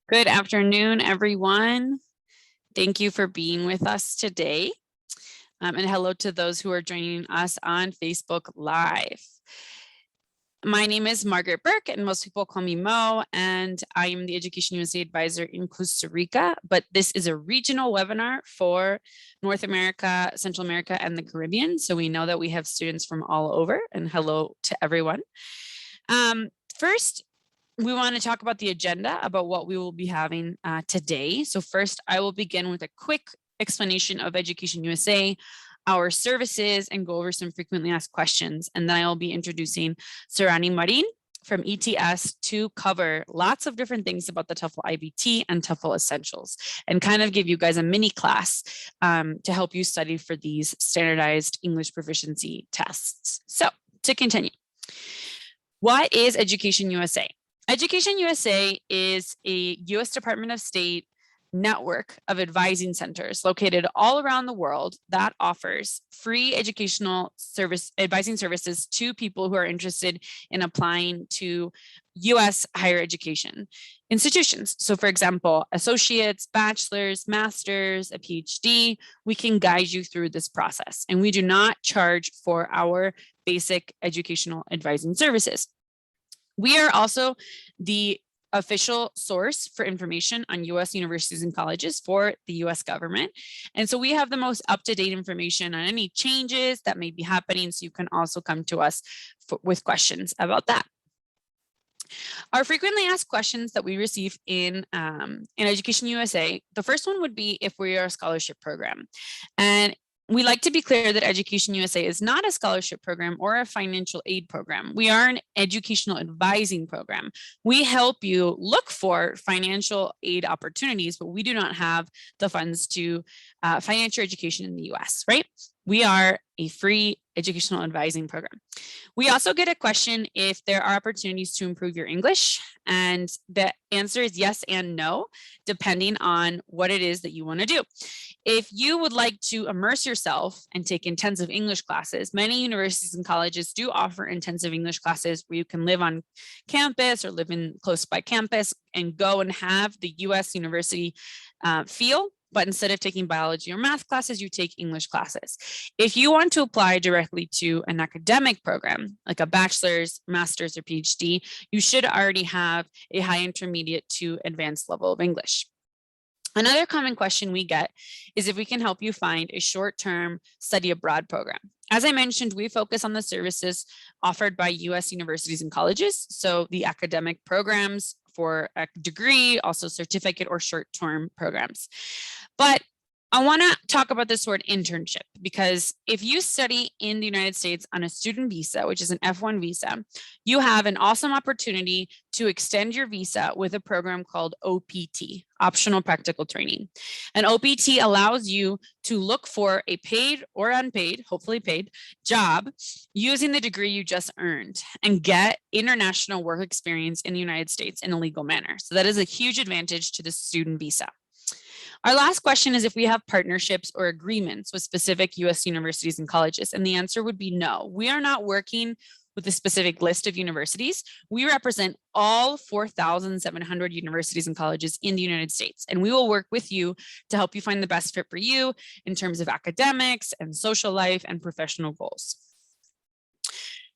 Good afternoon, everyone. Thank you for being with us today. And hello to those who are joining us on Facebook Live. My name is Margaret Burke, and most people call me Mo, and I am the Education USA Advisor in Costa Rica, but this is a regional webinar for North America, Central America, and the Caribbean. So we know that we have students from all over, and hello to everyone. First, we want to talk about the agenda, about what we will be having today. So first, I will begin with a quick explanation of Education USA, our services, and go over some frequently asked questions. And then I will be introducing Sorani Marin from ETS to cover lots of different things about the TOEFL IBT and TOEFL Essentials, and kind of give you guys a mini class to help you study for these standardized English proficiency tests. So to continue, what is Education USA? Education USA is a U.S. Department of State network of advising centers located all around the world that offers free educational advising services to people who are interested in applying to U.S. higher education institutions. So for example, associates, bachelors, masters, a PhD, we can guide you through this process. And we do not charge for our basic educational advising services. We are also the official source for information on U.S. universities and colleges for the U.S. government. And so we have the most up-to-date information on any changes that may be happening. So you can also come to us with questions about that. Our frequently asked questions that we receive in Education USA, the first one would be if we are a scholarship program. And we like to be clear that Education USA is not a scholarship program or a financial aid program. We are an educational advising program. We help you look for financial aid opportunities, but we do not have the funds to finance your education in the US, right? We are a free educational advising program. We also get a question if there are opportunities to improve your English, and the answer is yes and no, depending on what it is that you want to do. If you would like to immerse yourself and take intensive English classes, many universities and colleges do offer intensive English classes where you can live on campus or live in close by campus and go and have the US university feel. But instead of taking biology or math classes, you take English classes. If you want to apply directly to an academic program, like a bachelor's, master's, or PhD, you should already have a high intermediate to advanced level of English. Another common question we get is if we can help you find a short-term study abroad program. As I mentioned, we focus on the services offered by U.S. universities and colleges, so the academic programs for a degree, also certificate or short-term programs. But I want to talk about this word internship, because if you study in the United States on a student visa, which is an F1 visa, you have an awesome opportunity to extend your visa with a program called OPT, Optional Practical Training. And OPT allows you to look for a paid or unpaid, hopefully paid, job using the degree you just earned and get international work experience in the United States in a legal manner. So that is a huge advantage to the student visa. Our last question is if we have partnerships or agreements with specific U.S. universities and colleges, and the answer would be no. We are not working with a specific list of universities. We represent all 4,700 universities and colleges in the United States, and we will work with you to help you find the best fit for you in terms of academics and social life and professional goals.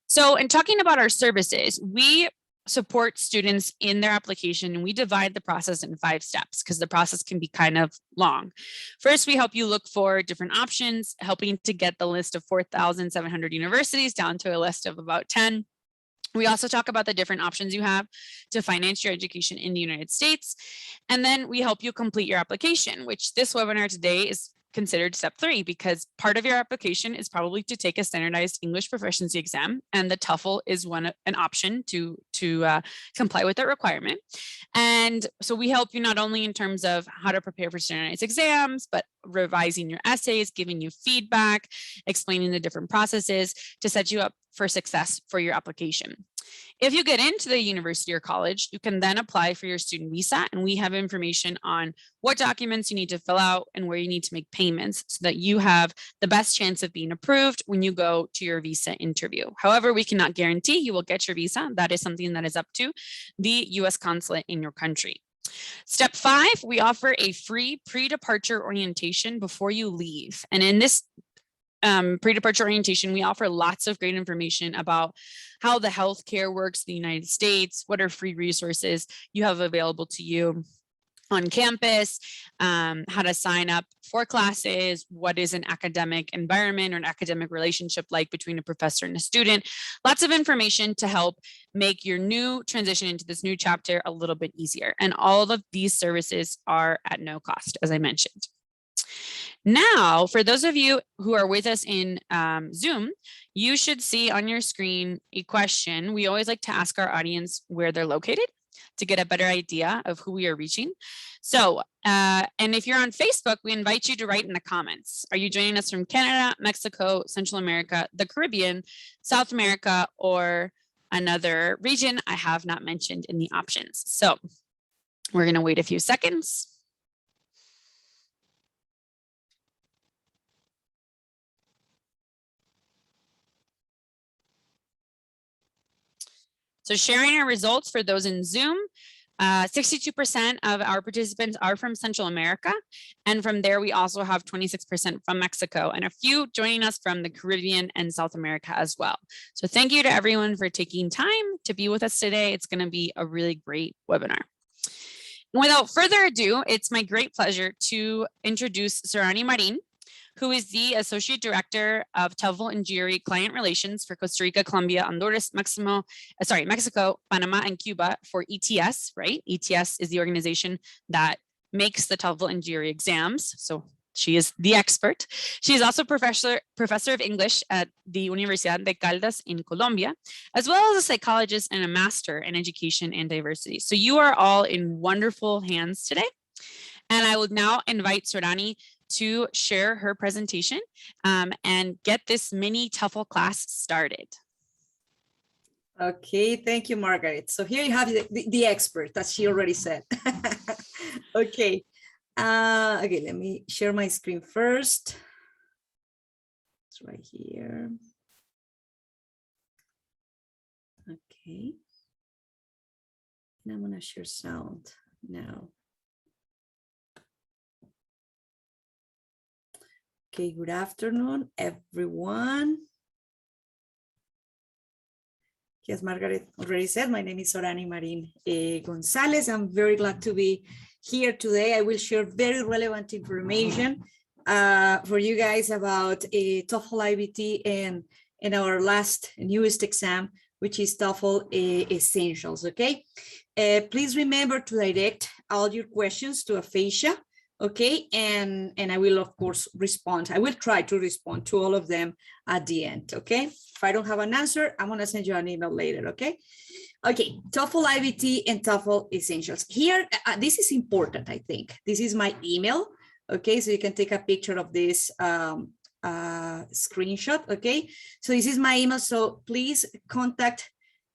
So in talking about our services, we support students in their application, and we divide the process in 5 steps because the process can be kind of long. First, we help you look for different options, helping to get the list of 4,700 universities down to a list of about 10. We also talk about the different options you have to finance your education in the United States. And then we help you complete your application, which this webinar today is considered step 3, because part of your application is probably to take a standardized English proficiency exam, and the TOEFL is an option to comply with that requirement. And so we help you not only in terms of how to prepare for standardized exams, but revising your essays, giving you feedback, explaining the different processes to set you up for success for your application. If you get into the university or college, you can then apply for your student visa, and we have information on what documents you need to fill out and where you need to make payments so that you have the best chance of being approved when you go to your visa interview. However, we cannot guarantee you will get your visa. That is something that is up to the U.S. consulate in your country. Step 5, we offer a free pre-departure orientation before you leave. And in this pre-departure orientation, we offer lots of great information about how the healthcare works in the United States, what are free resources you have available to you on campus, how to sign up for classes, what is an academic environment or an academic relationship like between a professor and a student. Lots of information to help make your new transition into this new chapter a little bit easier. And all of these services are at no cost, as I mentioned. Now, for those of you who are with us in Zoom, you should see on your screen a question. We always like to ask our audience where they're located to get a better idea of who we are reaching. So, and if you're on Facebook, we invite you to write in the comments. Are you joining us from Canada, Mexico, Central America, the Caribbean, South America, or another region I have not mentioned in the options? So we're going to wait a few seconds. So sharing our results for those in Zoom, 62% of our participants are from Central America. And from there, we also have 26% from Mexico and a few joining us from the Caribbean and South America as well. So thank you to everyone for taking time to be with us today. It's going to be a really great webinar. Without further ado, it's my great pleasure to introduce Sorani Marin, who is the Associate Director of TOEFL and GRE Client Relations for Costa Rica, Colombia, Honduras, Mexico, Panama, and Cuba for ETS, right? ETS is the organization that makes the TOEFL and GRE exams. So she is the expert. She is also professor of English at the Universidad de Caldas in Colombia, as well as a psychologist and a master in education and diversity. So you are all in wonderful hands today. And I will now invite Sorani to share her presentation and get this mini TOEFL class started. Okay, thank you, Margaret. So here you have the expert, as she already said. Okay, okay, let me share my screen first. It's right here. Okay, and I'm gonna share sound now. Okay, good afternoon, everyone. Yes, Margaret already said, my name is Sorani Marin Gonzalez. I'm very glad to be here today. I will share very relevant information for you guys about TOEFL IBT and our last newest exam, which is TOEFL Essentials, okay? Please remember to direct all your questions to Aphasia. Okay, and I will, of course, respond. I will try to respond to all of them at the end, okay? If I don't have an answer, I'm gonna send you an email later, okay? Okay, TOEFL IBT and TOEFL Essentials. Here, this is important, I think. This is my email, okay? So you can take a picture of this screenshot, okay? So this is my email, so please contact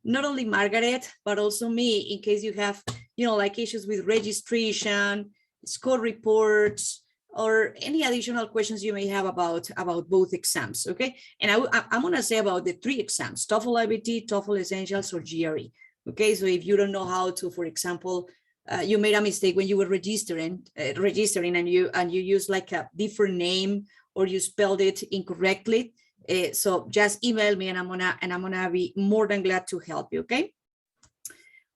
not only Margaret, but also me in case you have, you know, like issues with registration, score reports, or any additional questions you may have about both exams, okay? And I'm gonna say about the 3 exams, TOEFL IBT, TOEFL Essentials, or GRE, okay? So if you don't know how to, for example, you made a mistake when you were registering and you use like a different name or you spelled it incorrectly, so just email me and I'm gonna be more than glad to help you, okay?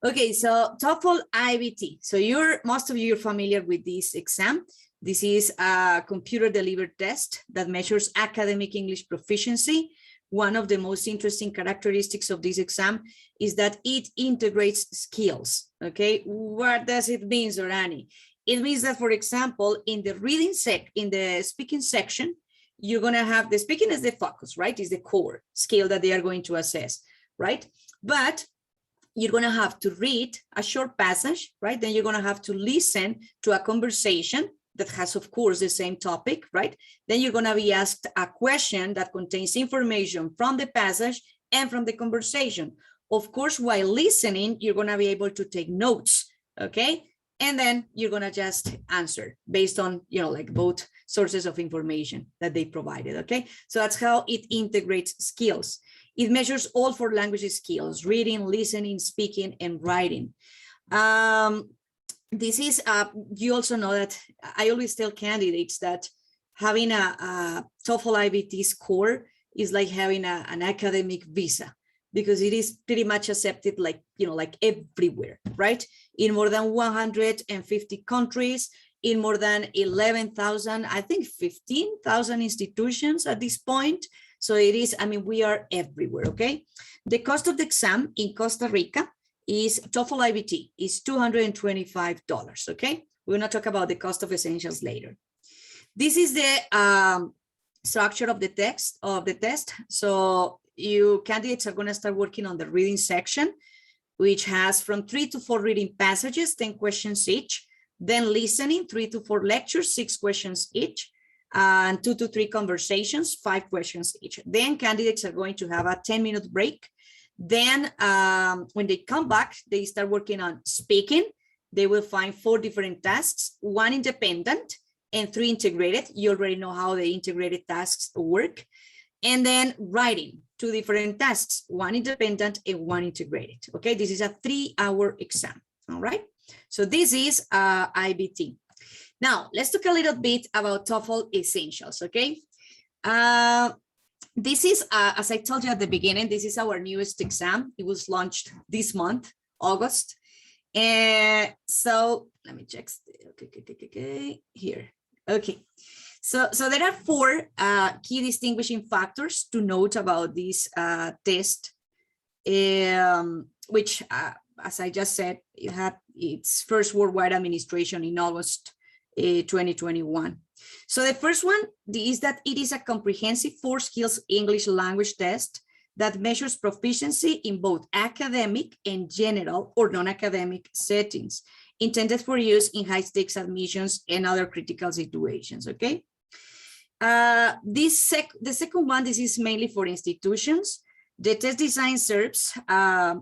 Okay, so TOEFL IBT. So most of you are familiar with this exam. This is a computer-delivered test that measures academic English proficiency. One of the most interesting characteristics of this exam is that it integrates skills. Okay, what does it mean, Sorani? It means that, for example, in the speaking section, you're gonna have the speaking is the focus, right? Is the core skill that they are going to assess, right? But you're going to have to read a short passage, right? Then you're going to have to listen to a conversation that has, of course, the same topic, right? Then you're going to be asked a question that contains information from the passage and from the conversation. Of course, while listening, you're going to be able to take notes, okay? And then you're going to just answer based on, you know, like both sources of information that they provided, okay? So that's how it integrates skills. It measures all 4 language skills: reading, listening, speaking, and writing. this is, you also know that I always tell candidates that having a TOEFL IBT score is like having an academic visa, because it is pretty much accepted like, like everywhere, right? In more than 150 countries, in more than 11,000, I think 15,000 institutions at this point. So it is, I mean, we are everywhere, okay? The cost of the exam in Costa Rica is TOEFL IBT is $225, okay? We're gonna talk about the cost of essentials later. This is the structure of the test. So you candidates are gonna start working on the reading section, which has from 3 to 4 reading passages, 10 questions each, then listening, 3 to 4 lectures, 6 questions each, and 2 to 3 conversations, 5 questions each. Then candidates are going to have a 10-minute break. Then when they come back, they start working on speaking. They will find 4 different tasks, 1 independent and 3 integrated. You already know how the integrated tasks work. And then writing, 2 different tasks, 1 independent and 1 integrated. Okay, this is a 3-hour exam. All right, so this is IBT. Now let's talk a little bit about TOEFL Essentials. Okay, this is, as I told you at the beginning, this is our newest exam. It was launched this month, August. And so let me check. Okay, here. Okay. So there are 4 key distinguishing factors to note about this test, which, as I just said, it had its first worldwide administration in August 2021. So the first one is that it is a comprehensive 4 skills English language test that measures proficiency in both academic and general or non-academic settings, intended for use in high stakes admissions and other critical situations, okay? The second one, this is mainly for institutions. The test design serves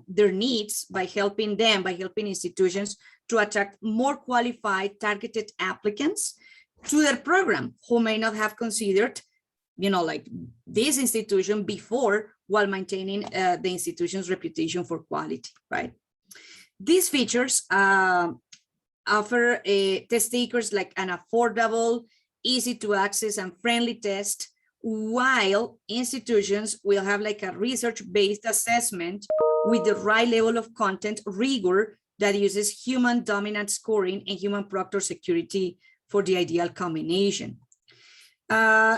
their needs by helping institutions to attract more qualified targeted applicants to their program who may not have considered, like this institution before, while maintaining the institution's reputation for quality, right? These features offer test takers like an affordable, easy to access and friendly test, while institutions will have like a research-based assessment with the right level of content rigor that uses human dominant scoring and human proctor security for the ideal combination.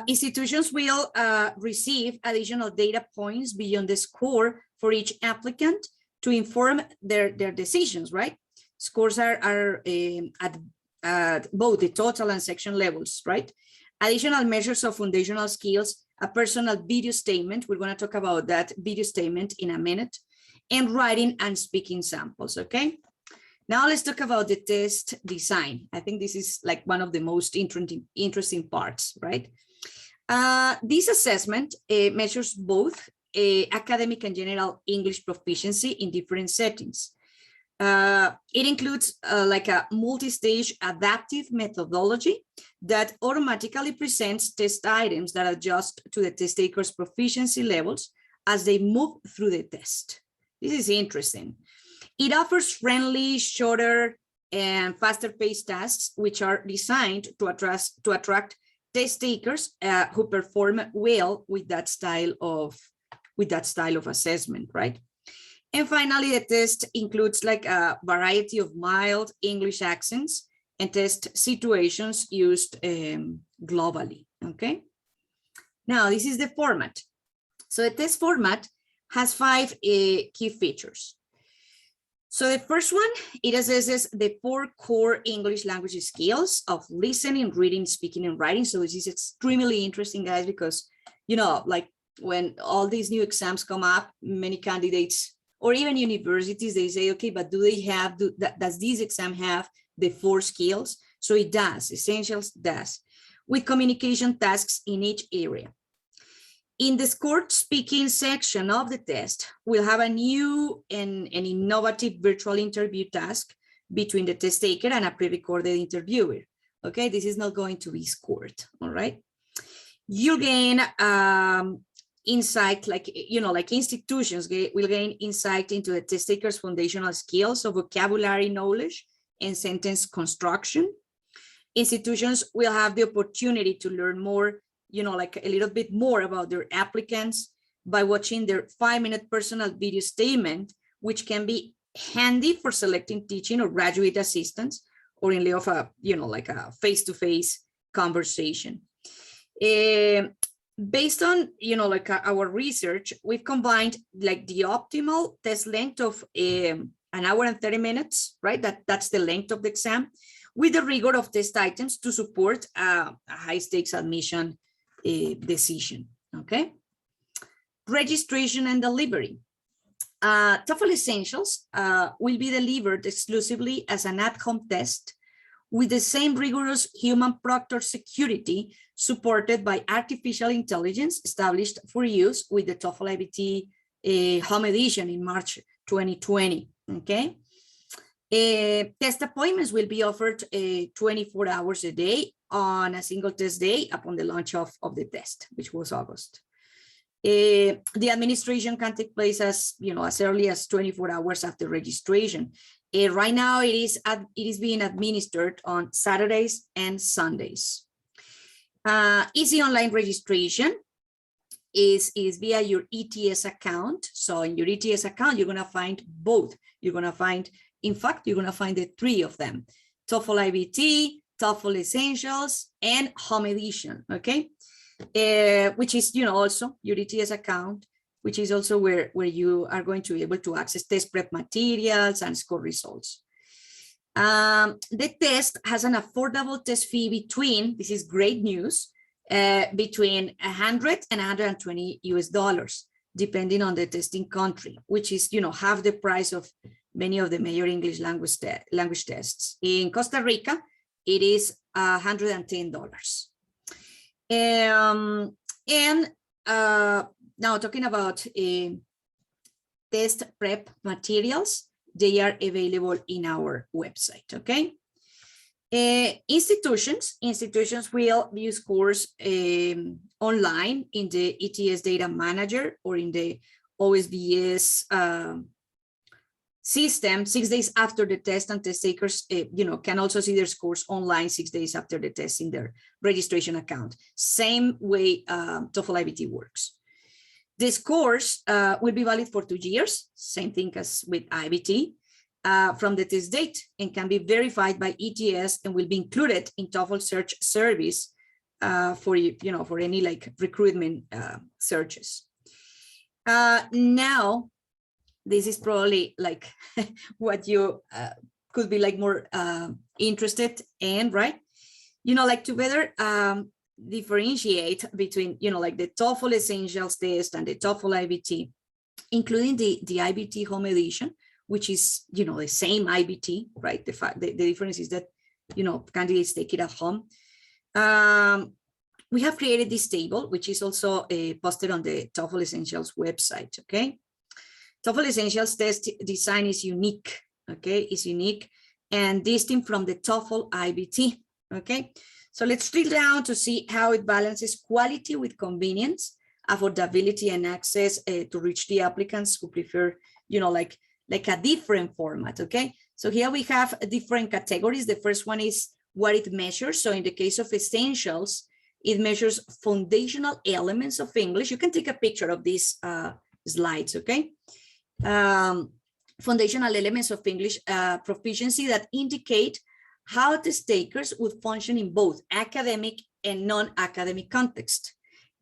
Institutions will receive additional data points beyond the score for each applicant to inform their decisions, right? Scores are at both the total and section levels, right? Additional measures of foundational skills, a personal video statement. We're going to talk about that video statement in a minute, and writing and speaking samples, okay? Now let's talk about the test design. I think this is like one of the most interesting parts, right? This assessment measures both academic and general English proficiency in different settings. It includes like a multi-stage adaptive methodology that automatically presents test items that adjust to the test taker's proficiency levels as they move through the test. This is interesting. It offers friendly, shorter, and faster-paced tasks, which are designed to attract test takers who perform well with that style of assessment, right? And finally, the test includes like a variety of mild English accents and test situations used globally, okay? Now, this is the format. So the test format has 5 key features. So the first one, it assesses the 4 core English language skills of listening, reading, speaking, and writing. So this is extremely interesting, guys, because, like when all these new exams come up, many candidates or even universities, they say, okay, but does this exam have the 4 skills? So it does, Essentials does, with communication tasks in each area. In the scored speaking section of the test, we'll have a new and innovative virtual interview task between the test taker and a pre-recorded interviewer. Okay, this is not going to be scored, all right? You'll gain insight, like institutions will gain insight into the test taker's foundational skills of vocabulary knowledge and sentence construction. Institutions will have the opportunity to learn more, like a little bit more about their applicants by watching their 5-minute personal video statement, which can be handy for selecting teaching or graduate assistants, or in lieu of a, like a face-to-face conversation. Based on, like our research, we've combined like the optimal test length of 1 hour and 30 minutes, right? That's the length of the exam, with the rigor of test items to support a high stakes admission decision, okay? Registration and delivery. TOEFL Essentials will be delivered exclusively as an at-home test with the same rigorous human proctor security supported by artificial intelligence established for use with the TOEFL IBT home edition in March 2020, okay? Test appointments will be offered 24 hours a day on a single test day upon the launch of the test, which was August. The administration can take place as early as 24 hours after registration. Right now, it is being administered on Saturdays and Sundays. Easy online registration is via your ETS account. So in your ETS account, you're going to find both. You're going to find, in fact, you're going to find the 3 of them: TOEFL IBT, TOEFL Essentials, and Home Edition. Okay. Which is, also your ETS account, which is also where you are going to be able to access test prep materials and score results. The test has an affordable test fee between, this is great news, between $100 and $120 US, depending on the testing country, which is, half the price of many of the major English language tests. In Costa Rica, it is $110. Now talking about test prep materials, they are available in our website, okay? Institutions will view scores online in the ETS data manager or in the OSBS system 6 days after the test, and test takers can also see their scores online 6 days after the test in their registration account. Same way TOEFL IBT works. The scores will be valid for 2 years, same thing as with IBT, from the test date, and can be verified by ETS and will be included in TOEFL search service for any like recruitment searches. Now, this is probably like what you could be like more interested in, right? Like to better differentiate between, like the TOEFL Essentials test and the TOEFL IBT, including the IBT home edition, which is, the same IBT, right? The difference is that, candidates take it at home. We have created this table, which is also posted on the TOEFL Essentials website, okay? TOEFL Essentials test design is unique, okay? It's unique and distinct from the TOEFL IBT, okay? So let's drill down to see how it balances quality with convenience, affordability, and access to reach the applicants who prefer, like a different format, okay? So here we have different categories. The first one is what it measures. So in the case of Essentials, it measures foundational elements of English. You can take a picture of these slides, okay? Foundational elements of English proficiency that indicate how test takers would function in both academic and non-academic context.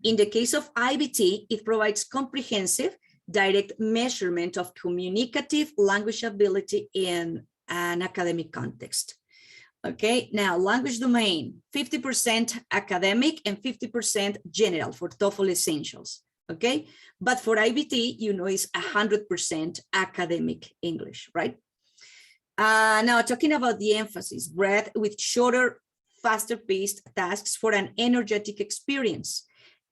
In the case of IBT, it provides comprehensive, direct measurement of communicative language ability in an academic context. Okay, now language domain, 50% academic and 50% general for TOEFL Essentials. Okay, but for IBT, it's 100% academic English, right? Now talking about the emphasis, breadth with shorter, faster paced tasks for an energetic experience.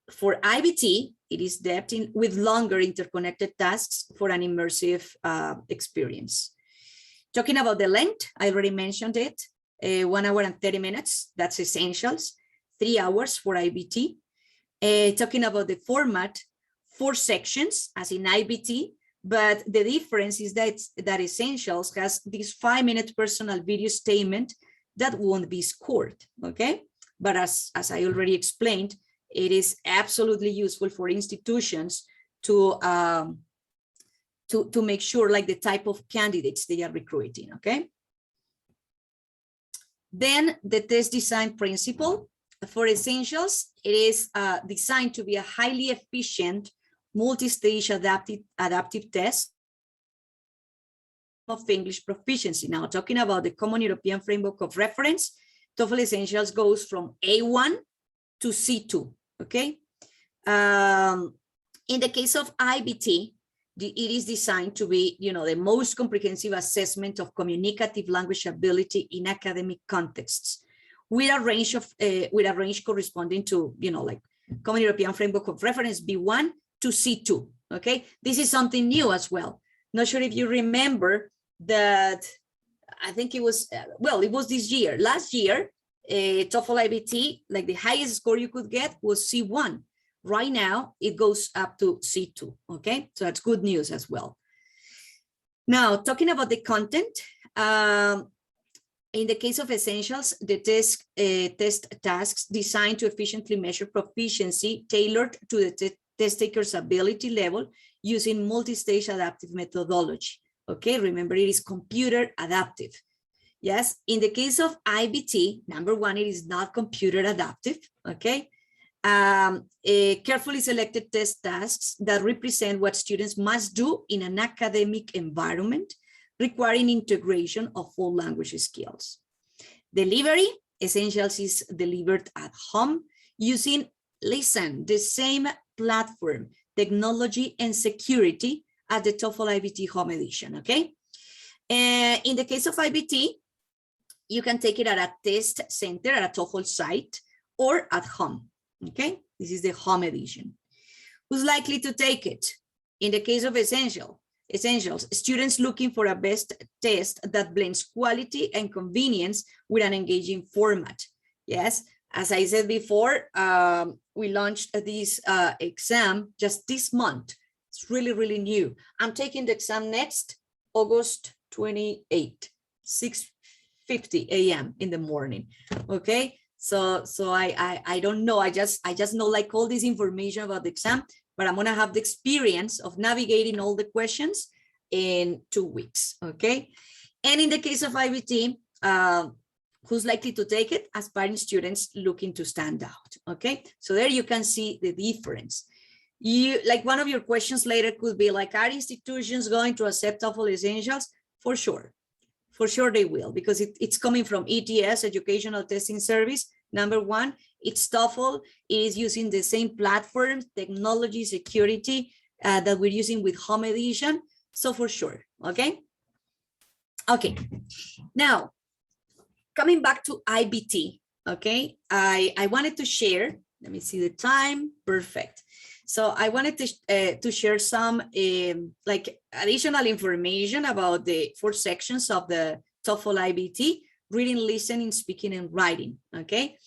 For IBT, it is depth with longer interconnected tasks for an immersive experience. Talking about the length, I already mentioned it, 1 hour and 30 minutes, that's Essentials, 3 hours for IBT. Talking about the format, 4 sections, as in IBT, But the difference is that Essentials has this 5-minute personal video statement that won't be scored, okay? But as I already explained, it is absolutely useful for institutions to make sure like the type of candidates they are recruiting, okay? Then the test design principle for Essentials, it is designed to be a highly efficient multi-stage adaptive test of English proficiency. Now, talking about the Common European Framework of Reference, TOEFL Essentials goes from A1 to C2, okay? In the case of IBT, it is designed to be, the most comprehensive assessment of communicative language ability in academic contexts, with a range corresponding to, like Common European Framework of Reference B1 to C2, okay? This is something new as well. Not sure if you remember that, I think it was, it was this year. Last year, TOEFL IBT, like the highest score you could get was C1. Right now, it goes up to C2, okay? So that's good news as well. Now, talking about the content, in the case of Essentials, the test tasks designed to efficiently measure proficiency tailored to the test taker's ability level using multi-stage adaptive methodology. Okay, remember it is computer adaptive. Yes, in the case of IBT, number one, it is not computer adaptive. Okay, carefully selected test tasks that represent what students must do in an academic environment requiring integration of all language skills. Delivery, Essentials is delivered at home using, listen, the same platform, technology, and security at the TOEFL IBT Home Edition, okay? In the case of IBT, you can take it at a test center, at a TOEFL site, or at home, okay? This is the Home Edition. Who's likely to take it? In the case of Essentials, students looking for a best test that blends quality and convenience with an engaging format. Yes, as I said before, we launched this exam just this month. It's really, really new. I'm taking the exam next August 28, 6:50 a.m. in the morning. Okay, so I don't know. I just know like all this information about the exam, but I'm gonna have the experience of navigating all the questions in 2 weeks. Okay, and in the case of IBT, who's likely to take it? Aspiring students looking to stand out. Okay, so there you can see the difference. You, like, one of your questions later could be like, are institutions going to accept TOEFL Essentials? For sure they will, because it's coming from ETS, Educational Testing Service. Number one, it's TOEFL. It is using the same platform, technology, security that we're using with Home Edition. So for sure, okay? Okay, now, coming back to IBT, okay? I wanted to share, let me see the time, perfect. So I wanted to share some like additional information about the 4 sections of the TOEFL IBT: reading, listening, speaking, and writing, okay?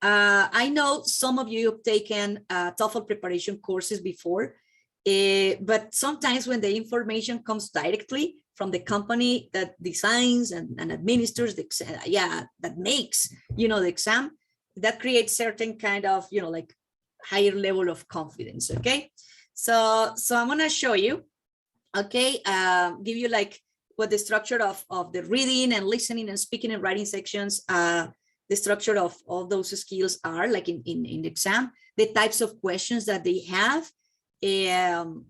I know some of you have taken TOEFL preparation courses before, but sometimes when the information comes directly from the company that designs and administers the exam, that makes, the exam, that creates certain kind of, like higher level of confidence, okay? So I'm gonna show you, okay, give you like what the structure of the reading and listening and speaking and writing sections, the structure of all those skills are like in the exam, the types of questions that they have, and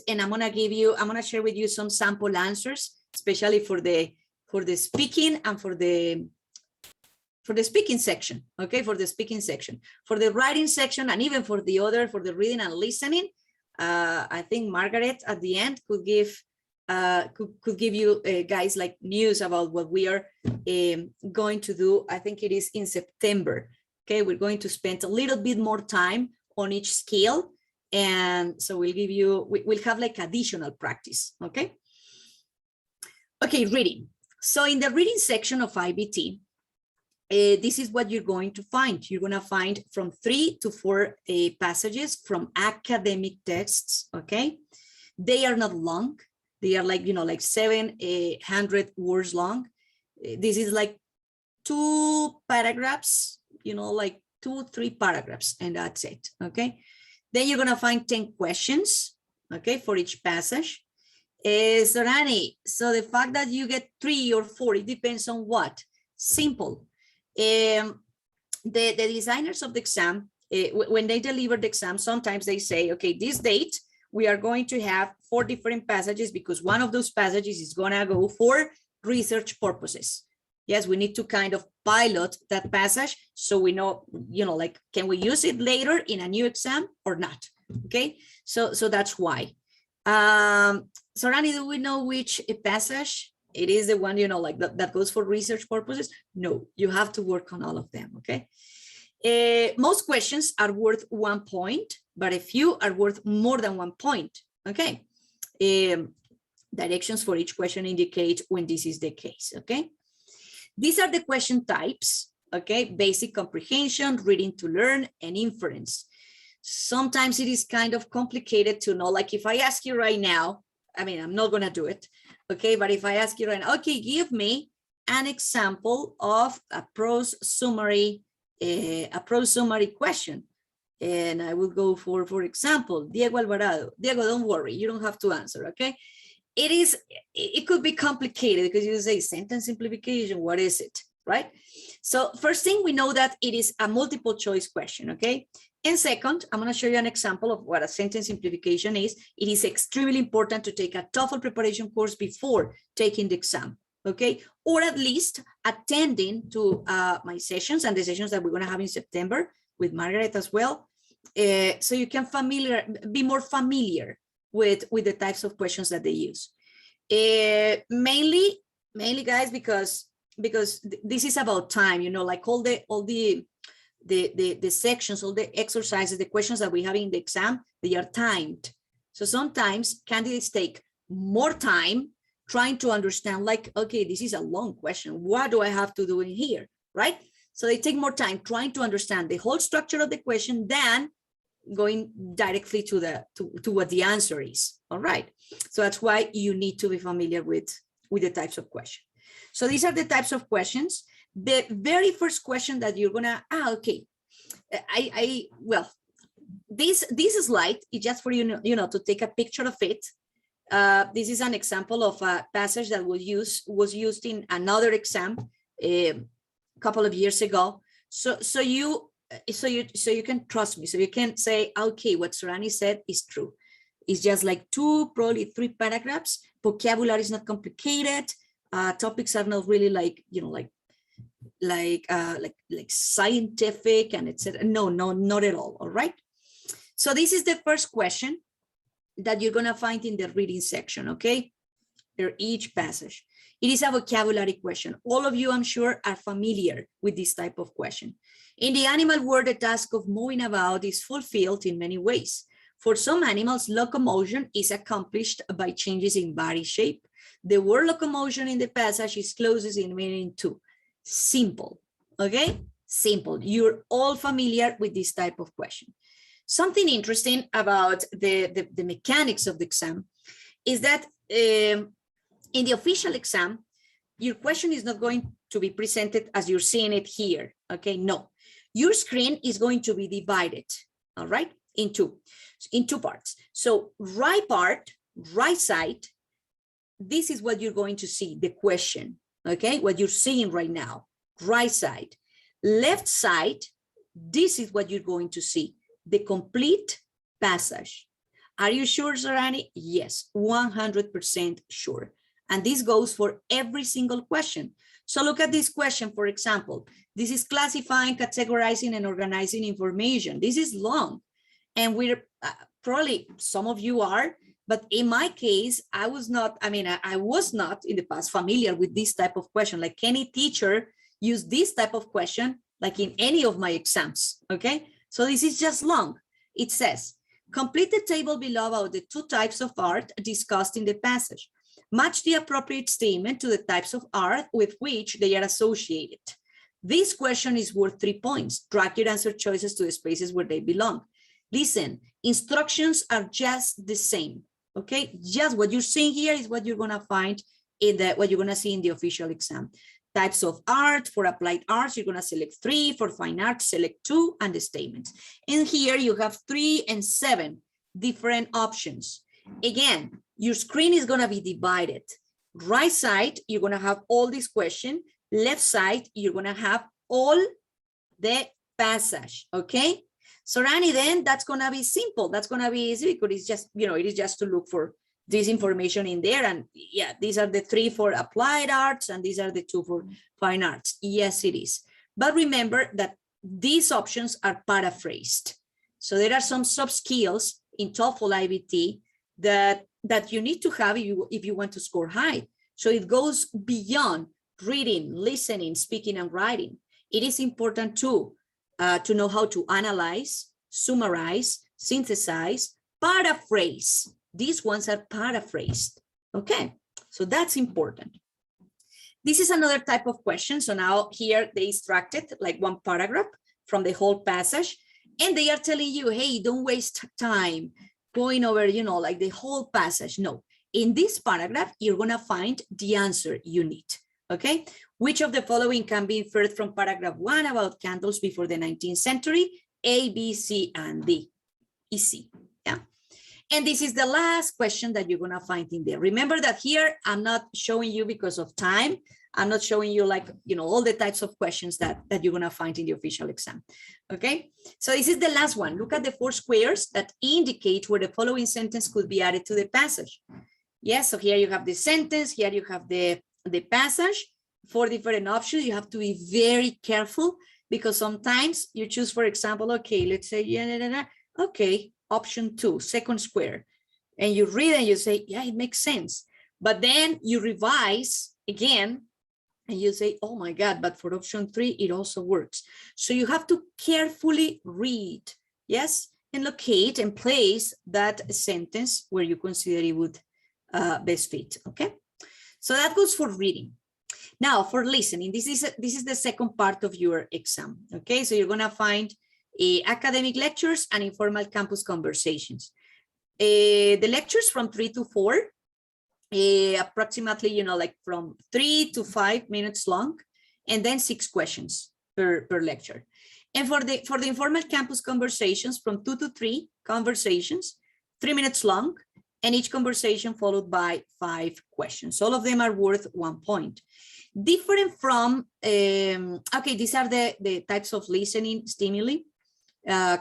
I'm gonna share with you some sample answers, especially for the speaking and for the speaking section, okay, for the speaking section. For the writing section and even for the reading and listening, I think Margaret at the end could give you guys like news about what we are going to do. I think it is in September. Okay, we're going to spend a little bit more time on each skill, and so we'll have like additional practice. Okay. Okay, reading. So in the reading section of IBT, this is what you're going to find. You're going to find from 3 to 4 passages from academic texts, okay? They are not long. They are like, like 700 words long. This is like 2 paragraphs, like 2-3 paragraphs, and that's it, okay? Then you're gonna find 10 questions, okay, for each passage. Sorani, so the fact that you get 3 or 4, it depends on what? Simple. The designers of the exam, when they deliver the exam, sometimes they say, okay, this date, we are going to have 4 different passages because one of those passages is gonna go for research purposes. Yes, we need to kind of pilot that passage so we know, like, can we use it later in a new exam or not? Okay, so that's why. Sorani, do we know which passage it is, the one, like that goes for research purposes? No, you have to work on all of them, okay? Most questions are worth 1 point, but a few are worth more than 1 point, okay? Directions for each question indicate when this is the case, okay? These are the question types, okay? Basic comprehension, reading to learn, and inference. Sometimes it is kind of complicated to know, like if I ask you right now, I mean, I'm not gonna do it, okay? But if I ask you right now, okay, give me an example of a prose summary question. And I will go for example, Diego Alvarado. Diego, don't worry, you don't have to answer, okay? It could be complicated because you say sentence simplification, what is it, right? So first thing, we know that it is a multiple choice question, okay? And second, I'm gonna show you an example of what a sentence simplification is. It is extremely important to take a TOEFL preparation course before taking the exam, okay? Or at least attending to my sessions and the sessions that we're gonna have in September with Margaret as well. So you can be more familiar with the types of questions that they use. Mainly guys, because this is about time, like all the sections, all the exercises, the questions that we have in the exam, they are timed. So sometimes candidates take more time trying to understand, like, okay, this is a long question. What do I have to do in here, right? So they take more time trying to understand the whole structure of the question than going directly to what the answer is. All right. So that's why you need to be familiar with the types of questions. So these are the types of questions. The very first question that you're gonna, okay. Well, this slide is just for you to take a picture of it. This is an example of a passage that was used in another exam a couple of years ago. So you can trust me. So you can say, okay, what Sorani said is true. It's just like 2, probably 3 paragraphs. Vocabulary is not complicated. Topics are not really like scientific and etc. No, not at all. All right. So this is the first question that you're gonna find in the reading section. Okay, for each passage. It is a vocabulary question. All of you, I'm sure, are familiar with this type of question. In the animal world, the task of moving about is fulfilled in many ways. For some animals, locomotion is accomplished by changes in body shape. The word locomotion in the passage is closest in meaning to simple, okay? Simple. You're all familiar with this type of question. Something interesting about the mechanics of the exam is that in the official exam, your question is not going to be presented as you're seeing it here, okay? No, your screen is going to be divided, all right, in two parts. So right part, right side, this is what you're going to see, the question, okay? What you're seeing right now, right side. Left side, this is what you're going to see, the complete passage. Are you sure, Sorani? Yes, 100% sure. And this goes for every single question. So look at this question, for example. This is classifying, categorizing, and organizing information. This is long. And we're probably, some of you are, but in my case, I was not in the past familiar with this type of question. Like any teacher use this type of question, like in any of my exams, okay? So this is just long. It says, complete the table below about the 2 types of art discussed in the passage. Match the appropriate statement to the types of art with which they are associated. This question is worth 3 points. Drag your answer choices to the spaces where they belong. Listen, instructions are just the same. Okay, just what you're seeing here is what you're gonna find in what you're gonna see in the official exam. Types of art. For applied arts, you're gonna select 3. For fine arts, select 2, and the statements. And here you have 3 and 7 different options. Again, your screen is gonna be divided. Right side, you're gonna have all these questions. Left side, you're gonna have all the passage, okay? Sorani, then that's gonna be simple. That's gonna be easy because it's just, it is just to look for this information in there. And yeah, these are the 3 for applied arts and these are the 2 for fine arts. Yes, it is. But remember that these options are paraphrased. So there are some soft skills in TOEFL IBT that you need to have if you want to score high. So it goes beyond reading, listening, speaking, and writing. It is important too to know how to analyze, summarize, synthesize, paraphrase. These ones are paraphrased. Okay, so that's important. This is another type of question. So now here they extracted like one paragraph from the whole passage, and they are telling you, hey, don't waste time going over, like the whole passage. No, in this paragraph, you're gonna find the answer you need. Okay, which of the following can be inferred from paragraph 1 about candles before the 19th century? A, B, C, and D. Easy, yeah. And this is the last question that you're gonna find in there. Remember that here, I'm not showing you because of time. I'm not showing you like, all the types of questions that you're gonna find in the official exam, okay? So this is the last one. Look at the 4 squares that indicate where the following sentence could be added to the passage. Yes, so here you have the sentence, here you have the passage, 4 different options. You have to be very careful because sometimes you choose, for example, okay, let's say, okay, option 2, second square, and you read and you say, yeah, it makes sense. But then you revise again and you say, oh my God, but for option 3, it also works. So you have to carefully read, yes, and locate and place that sentence where you consider it would best fit, okay? So that goes for reading. Now for listening, this is the second part of your exam, okay? So you're gonna find academic lectures and informal campus conversations. The lectures from 3 to 4, approximately, like from 3 to 5 minutes long, and then 6 questions per lecture. And for the informal campus conversations, from 2 to 3 conversations, 3 minutes long, and each conversation followed by 5 questions. All of them are worth 1 point. Different from, okay, these are the types of listening stimuli.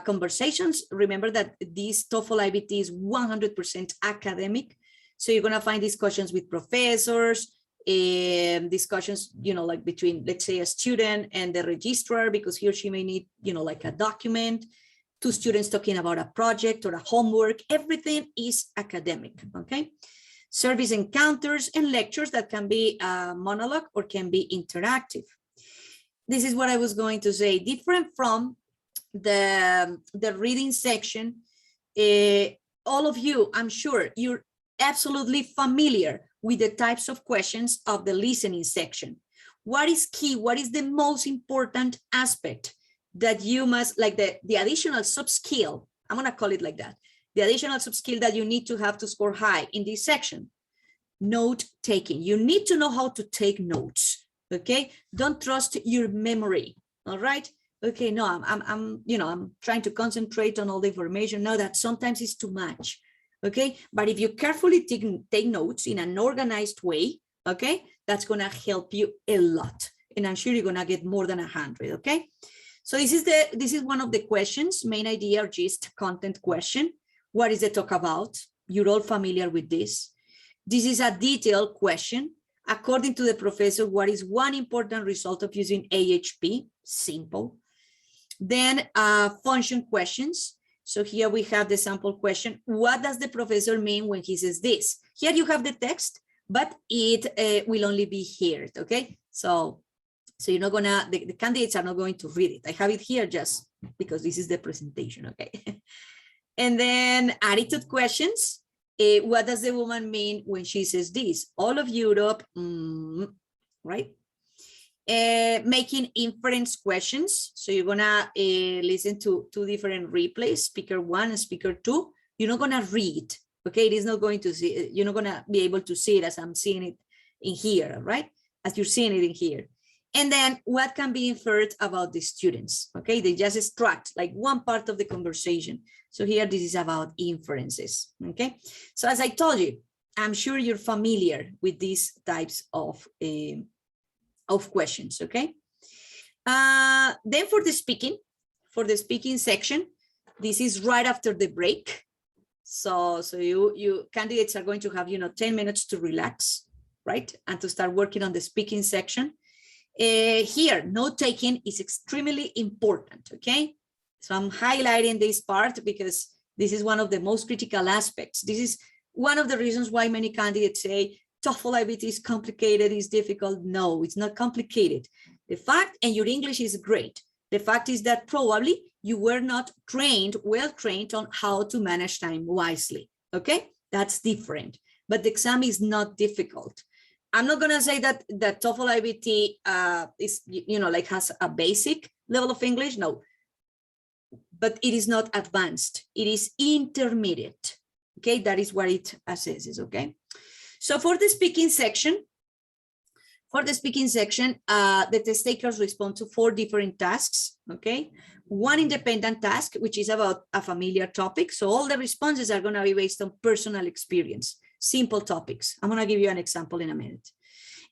Conversations, remember that this TOEFL IBT is 100% academic. So you're gonna find discussions with professors, discussions, like between, let's say, a student and the registrar, because he or she may need, like a document, 2 students talking about a project or a homework. Everything is academic, okay? Service encounters and lectures that can be a monologue or can be interactive. This is what I was going to say. Different from the reading section, all of you, I'm sure you're absolutely familiar with the types of questions of the listening section. What is key? What is the most important aspect that you must, like the additional sub-skill, I'm gonna call it like that, the additional sub-skill that you need to have to score high in this section? Note taking. You need to know how to take notes, okay? Don't trust your memory, all right? Okay, no, I'm trying to concentrate on all the information. Know that sometimes it's too much, okay? But if you carefully take notes in an organized way, okay, that's gonna help you a lot. And I'm sure you're gonna get more than 100, okay? So this is one of the questions, main idea or gist content question. What is the talk about? You're all familiar with this. This is a detailed question. According to the professor, what is one important result of using AHP? Simple. Then function questions. So here we have the sample question. What does the professor mean when he says this? Here you have the text, but it will only be heard, okay? So you're not gonna, the candidates are not going to read it. I have it here just because this is the presentation, okay? And then attitude questions. What does the woman mean when she says this? All of Europe, right? Making inference questions. So you're gonna listen to 2 different replays, speaker 1 and speaker 2. You're not gonna read, Okay, it is not going to see, you're not gonna be able to see it as I'm seeing it in here, right? As you're seeing it in here. And then what can be inferred about the students? Okay, they just extract like one part of the conversation. So here, this is about inferences. Okay, so as I told you, I'm sure you're familiar with these types of questions. Okay, then for the speaking section, this is right after the break. So you candidates are going to have 10 minutes to relax, right, and to start working on the speaking section. Here, note taking is extremely important, okay? So I'm highlighting this part because this is one of the most critical aspects. This is one of the reasons why many candidates say TOEFL IBT is complicated, is difficult. No, it's not complicated. The fact, and your English is great. The fact is that probably you were not well trained on how to manage time wisely, okay? That's different, but the exam is not difficult. I'm not gonna say that TOEFL IBT is, like has a basic level of English, no, but it is not advanced. It is intermediate, okay? That is what it assesses, okay? So for the speaking section, the test takers respond to 4 different tasks, okay? One independent task, which is about a familiar topic. So all the responses are gonna be based on personal experience, simple topics. I'm gonna give you an example in a minute.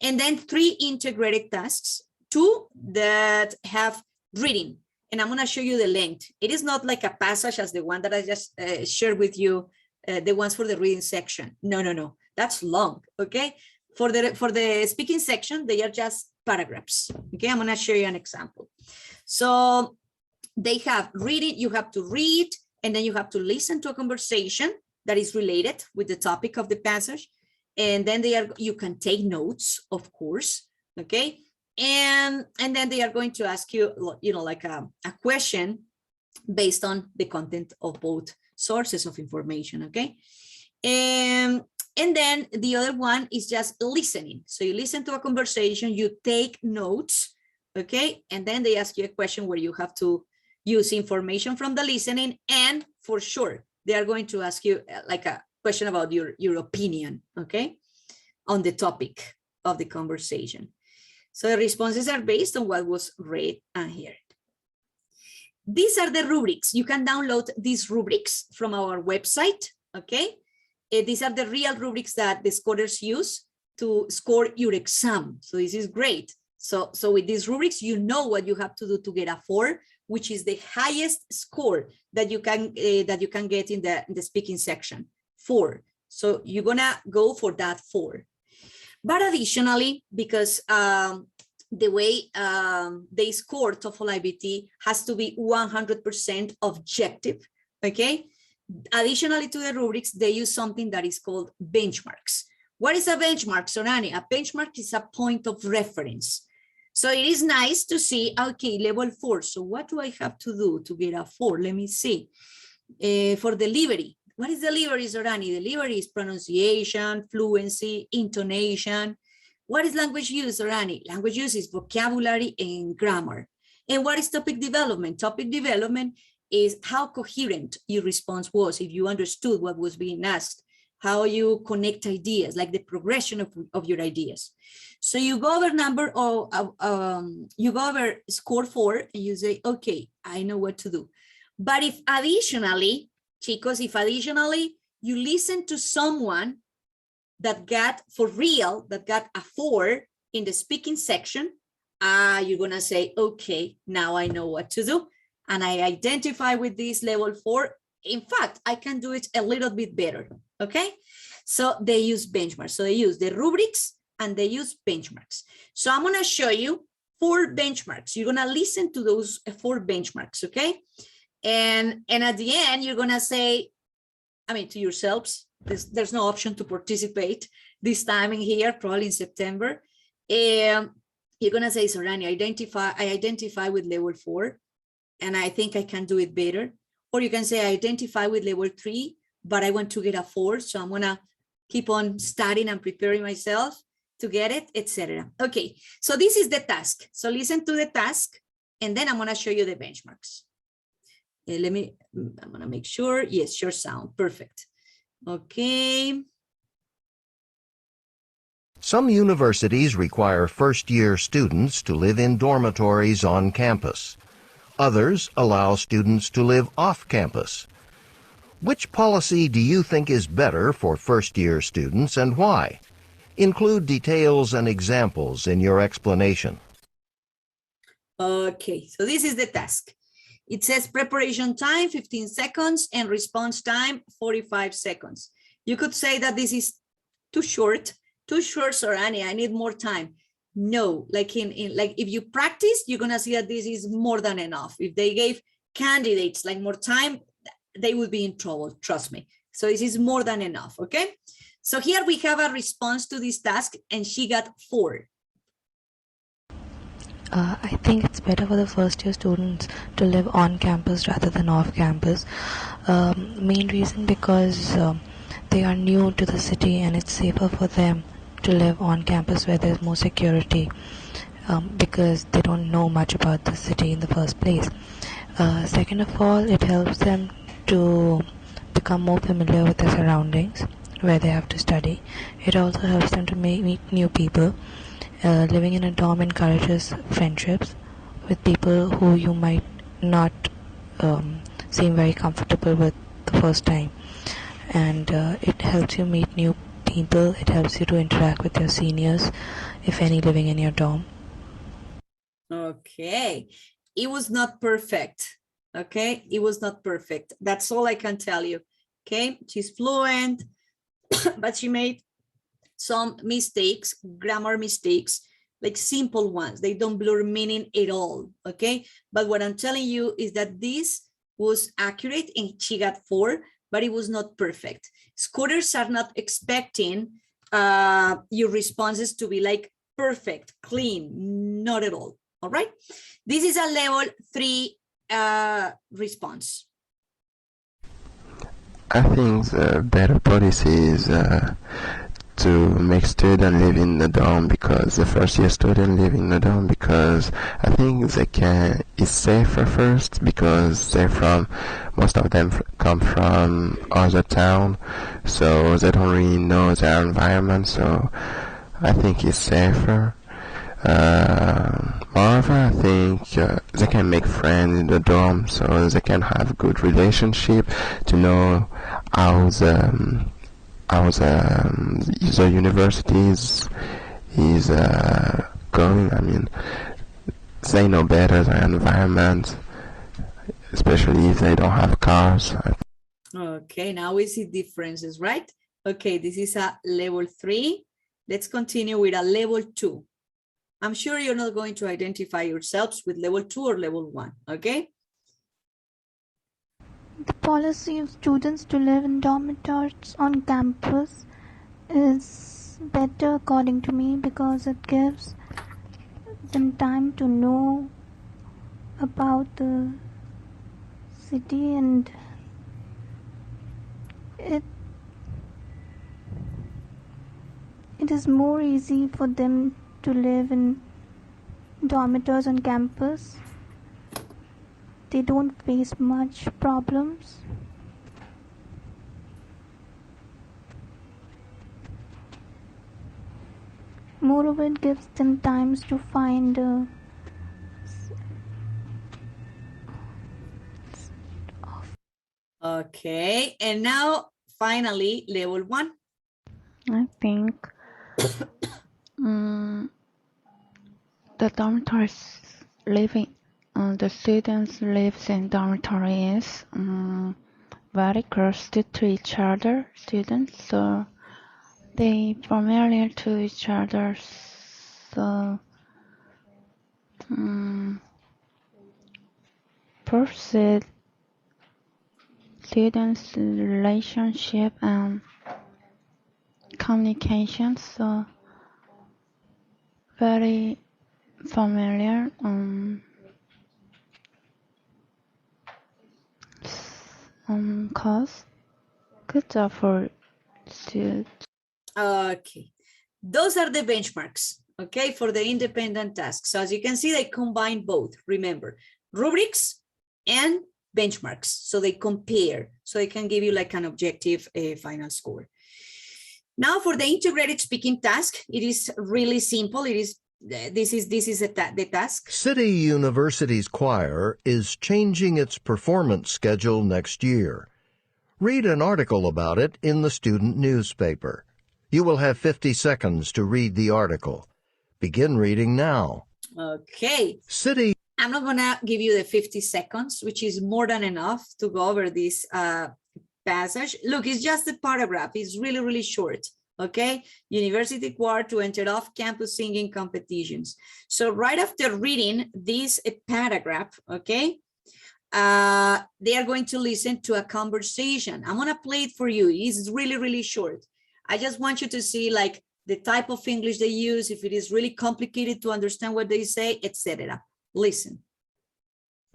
And then 3 integrated tasks, 2 that have reading. And I'm gonna show you the length. It is not like a passage as the one that I just shared with you, the ones for the reading section. No, that's long, okay? For the speaking section, they are just paragraphs. Okay, I'm gonna show you an example. So they have reading, you have to read, and then you have to listen to a conversation that is related with the topic of the passage. And then you can take notes, of course, okay? And then they are going to ask you, like a question based on the content of both sources of information, okay? And then the other one is just listening. So you listen to a conversation, you take notes, okay? And then they ask you a question where you have to use information from the listening, and for sure, they are going to ask you like a question about your opinion, okay? On the topic of the conversation. So the responses are based on what was read and heard. These are the rubrics. You can download these rubrics from our website, okay? These are the real rubrics that the scorers use to score your exam. So this is great. So with these rubrics, you know what you have to do to get a 4, which is the highest score that you can get in the speaking section, 4. So you're gonna go for that 4. But additionally, because the way they score TOEFL IBT has to be 100% objective, okay? Additionally to the rubrics, they use something that is called benchmarks. What is a benchmark, Sorani? A benchmark is a point of reference. So it is nice to see, okay, level 4. So what do I have to do to get a 4? Let me see. For delivery, what is delivery, Sorani? Delivery is pronunciation, fluency, intonation. What is language use, Sorani? Language use is vocabulary and grammar. And what is topic development? Topic development is how coherent your response was, if you understood what was being asked, how you connect ideas, like the progression of your ideas. So you go over you go over score 4 and you say, okay, I know what to do. But if additionally, chicos, you listen to someone that got, for real, that got a 4 in the speaking section, you're gonna say, okay, now I know what to do. And I identify with this level 4. In fact, I can do it a little bit better, okay? So they use benchmarks. So they use the rubrics and they use benchmarks. So I'm gonna show you 4 benchmarks. You're gonna listen to those 4 benchmarks, okay? And at the end, you're gonna say, to yourselves, there's no option to participate this time in here, probably in September. You're gonna say, Sorani, I identify with level 4. And I think I can do it better. Or you can say, I identify with level 3, but I want to get a 4. So I'm gonna keep on studying and preparing myself to get it, etc. Okay, so this is the task. So listen to the task, and then I'm gonna show you the benchmarks. I'm gonna make sure, yes, sure sound, perfect. Okay. Some universities require first-year students to live in dormitories on campus. Others allow students to live off campus. Which policy do you think is better for first-year students and why? Include details and examples in your explanation. Okay, so this is the task. It says preparation time 15 seconds and response time 45 seconds. You could say that this is too short, Sorani, I need more time. No, like like if you practice, you're gonna see that this is more than enough. If they gave candidates like more time, they would be in trouble, trust me. So this is more than enough, okay? So here we have a response to this task and she got 4. I think it's better for the first year students to live on campus rather than off campus. Main reason because they are new to the city and it's safer for them to live on campus where there's more security because they don't know much about the city in the first place. Second of all, it helps them to become more familiar with their surroundings where they have to study. It also helps them to meet new people. Living in a dorm encourages friendships with people who you might not seem very comfortable with the first time. And it helps you meet new people. It helps you to interact with your seniors, if any, living in your dorm. Okay, it was not perfect. Okay, it was not perfect. That's all I can tell you. Okay, she's fluent, but she made some mistakes, grammar mistakes, like simple ones. They don't blur meaning at all, okay? But what I'm telling you is that this was accurate and she got 4, but it was not perfect. Scooters are not expecting your responses to be like perfect, clean, not at all, all right? This is a level 3 response. I think the better policy is to make students live in the dorm, because the first year student live in the dorm because I think it's safer first, because most of them come from other town, so they don't really know their environment, so I think it's safer. Moreover, I think they can make friends in the dorm, so they can have good relationship to know how the university is going. I mean, they know better their environment, especially if they don't have cars. Okay, now we see differences, right? Okay, this is a level 3. Let's continue with a level 2. I'm sure you're not going to identify yourselves with level 2 or level 1, okay? The policy of students to live in dormitories on campus is better according to me, because it gives them time to know about the city, and it is more easy for them to live in dormitories on campus. They don't face much problems. Moreover, it gives them times to find Okay, and now finally level 1. I think the dormitories the students lives in dormitories very close to each other, students, so they familiar to each other, so proceed students relationship and communication, so very familiar. Cause good job for students. Okay, those are the benchmarks, okay, for the independent tasks. So as you can see, they combine both, remember, rubrics and benchmarks. So they compare, so they can give you like an objective final score. Now for the integrated speaking task, it is really simple. It is this is the task. City University's choir is changing its performance schedule next year. Read an article about it in the student newspaper. You will have 50 seconds to read the article. Begin reading now. Okay. City. I'm not gonna give you the 50 seconds, which is more than enough to go over this passage. Look, it's just a paragraph. It's really, really short. Okay, university choir to enter off-campus singing competitions. So right after reading this paragraph, okay, they are going to listen to a conversation. I'm gonna play it for you. It's really, really short. I just want you to see like the type of English they use, if it is really complicated to understand what they say, etc. Listen.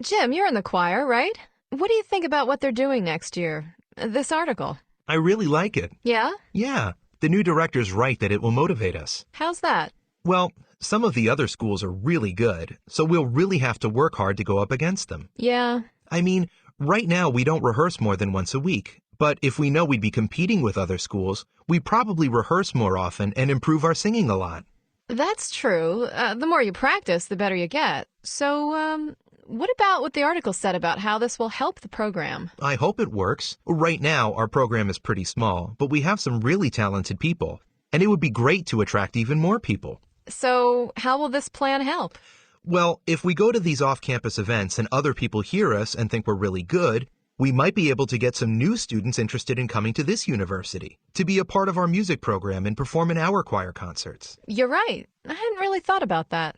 Jim, you're in the choir, right? What do you think about what they're doing next year? This article. I really like it. Yeah? Yeah. The new director's right that it will motivate us. How's that? Well, some of the other schools are really good, so we'll really have to work hard to go up against them. Yeah. I mean, right now we don't rehearse more than once a week, but if we know we'd be competing with other schools, we'd probably rehearse more often and improve our singing a lot. That's true. The more you practice, the better you get. So, what about what the article said about how this will help the program? I hope it works. Right now, our program is pretty small, but we have some really talented people, and it would be great to attract even more people. So, how will this plan help? Well, if we go to these off-campus events and other people hear us and think we're really good, we might be able to get some new students interested in coming to this university to be a part of our music program and perform in our choir concerts. You're right. I hadn't really thought about that.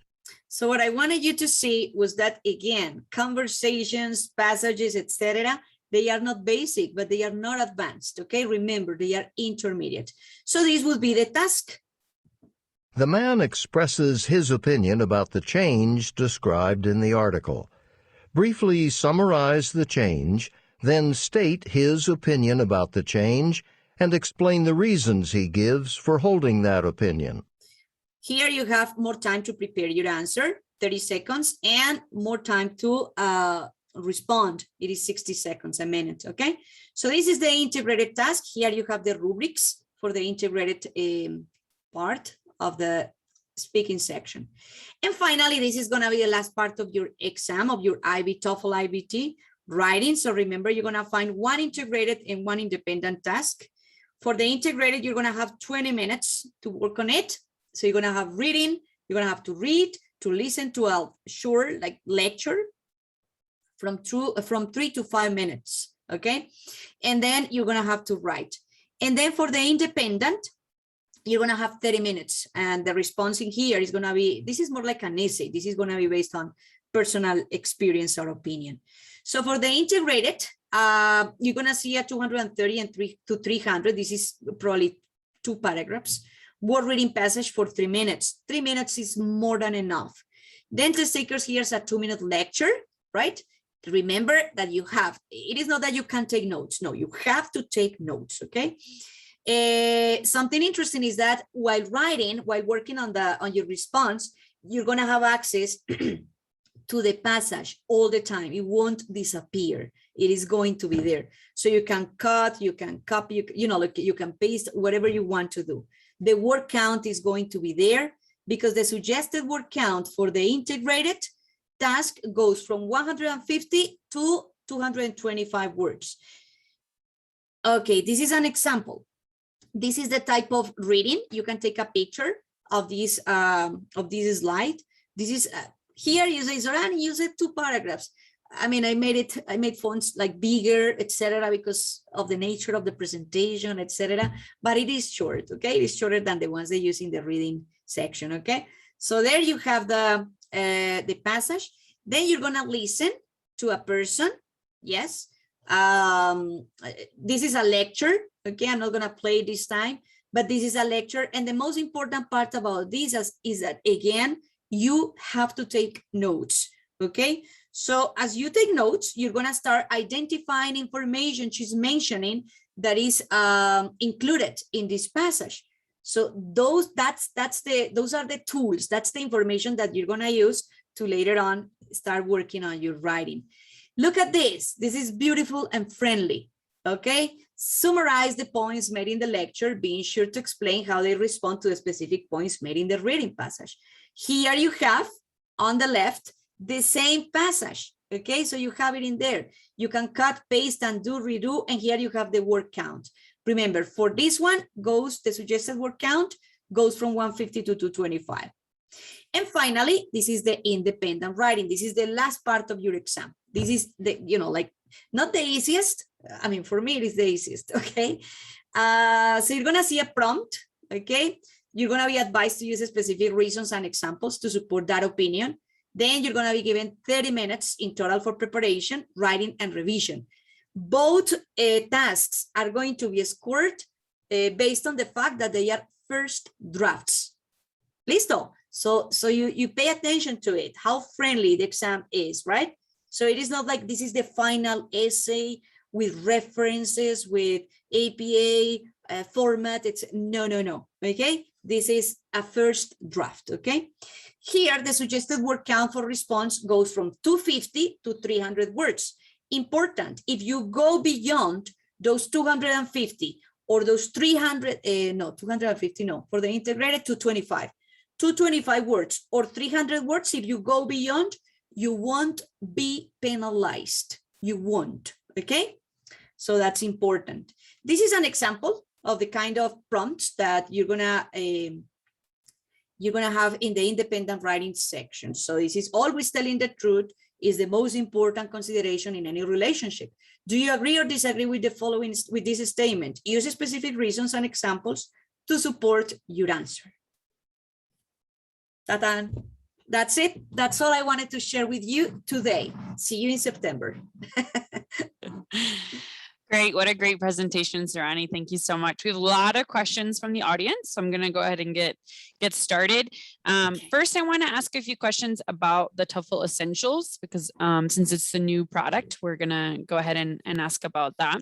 So what I wanted you to see was that, again, conversations, passages, etc., they are not basic, but they are not advanced, okay? Remember, they are intermediate. So this would be the task. The man expresses his opinion about the change described in the article. Briefly summarize the change, then state his opinion about the change and explain the reasons he gives for holding that opinion. Here you have more time to prepare your answer, 30 seconds, and more time to respond. It is 60 seconds, a minute, okay? So this is the integrated task. Here you have the rubrics for the integrated part of the speaking section. And finally, this is gonna be the last part of your exam, of your TOEFL IBT writing. So remember, you're gonna find one integrated and one independent task. For the integrated, you're gonna have 20 minutes to work on it. So you're gonna have reading, you're gonna have to read, to listen to a short like lecture from 3 to 5 minutes, okay? And then you're gonna have to write. And then for the independent, you're gonna have 30 minutes. And the response in here is gonna be, this is more like an essay. This is gonna be based on personal experience or opinion. So for the integrated, you're gonna see a 230 and 300. This is probably 2 paragraphs. Word reading passage for 3 minutes. 3 minutes is more than enough. Then test takers, here's a 2-minute lecture, right? Remember that you have, it is not that you can take notes. No, you have to take notes, okay? Something interesting is that while writing, while working on your response, you're gonna have access to the passage all the time. It won't disappear. It is going to be there. So you can cut, you can copy, like you can paste, whatever you want to do. The word count is going to be there because the suggested word count for the integrated task goes from 150 to 225 words. Okay, this is an example. This is the type of reading. You can take a picture of this slide. This is here you say, Sorani, use it 2 paragraphs. I mean, I made fonts like bigger, etc., because of the nature of the presentation, etc. But it is short, okay? It is shorter than the ones they use in the reading section, okay? So there you have the passage. Then you're gonna listen to a person, yes. This is a lecture, okay? I'm not gonna play this time, but this is a lecture. And the most important part about this is that, again, you have to take notes, okay? So as you take notes, you're gonna start identifying information she's mentioning that is included in this passage. So those are the tools. That's the information that you're gonna use to later on start working on your writing. Look at this. This is beautiful and friendly. Okay. Summarize the points made in the lecture, being sure to explain how they respond to the specific points made in the reading passage. Here you have on the left the same passage. Okay, so you have it in there. You can cut, paste, and do, redo, and here you have the word count. Remember, for this one the suggested word count goes from 150 to 225. And finally, this is the independent writing. This is the last part of your exam. This is the, like not the easiest. I mean, for me, it is the easiest, okay? So you're gonna see a prompt, okay? You're gonna be advised to use specific reasons and examples to support that opinion. Then you're gonna be given 30 minutes in total for preparation, writing, and revision. Both tasks are going to be scored based on the fact that they are first drafts. Listo? So you pay attention to it, how friendly the exam is, right? So it is not like this is the final essay with references, with APA format. It's no, okay? This is a first draft, okay? Here, the suggested word count for response goes from 250 to 300 words. Important, if you go beyond those 250 or those 300, no, 250, no, for the integrated 225. 225 words or 300 words, if you go beyond, you won't be penalized. You won't, okay? So that's important. This is an example of the kind of prompts that you're gonna have in the independent writing section. So this is always telling the truth is the most important consideration in any relationship. Do you agree or disagree with the following, with this statement? Use specific reasons and examples to support your answer. That's it. That's all I wanted to share with you today. See you in September. Great. What a great presentation, Sorani. Thank you so much. We have a lot of questions from the audience, so I'm going to go ahead and get started. First, I want to ask a few questions about the TOEFL Essentials, because since it's the new product, we're going to go ahead and ask about that.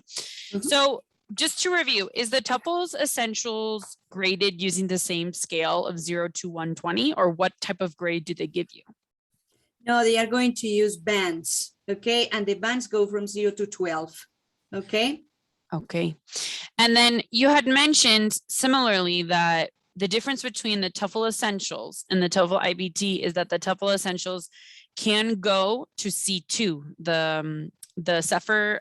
So just to review, is the TOEFL's Essentials graded using the same scale of 0 to 120, or what type of grade do they give you? No, they are going to use bands, okay? And the bands go from 0 to 12, okay? Okay. And then you had mentioned similarly that the difference between the TOEFL Essentials and the TOEFL IBT is that the TOEFL Essentials can go to C2, the SEFR,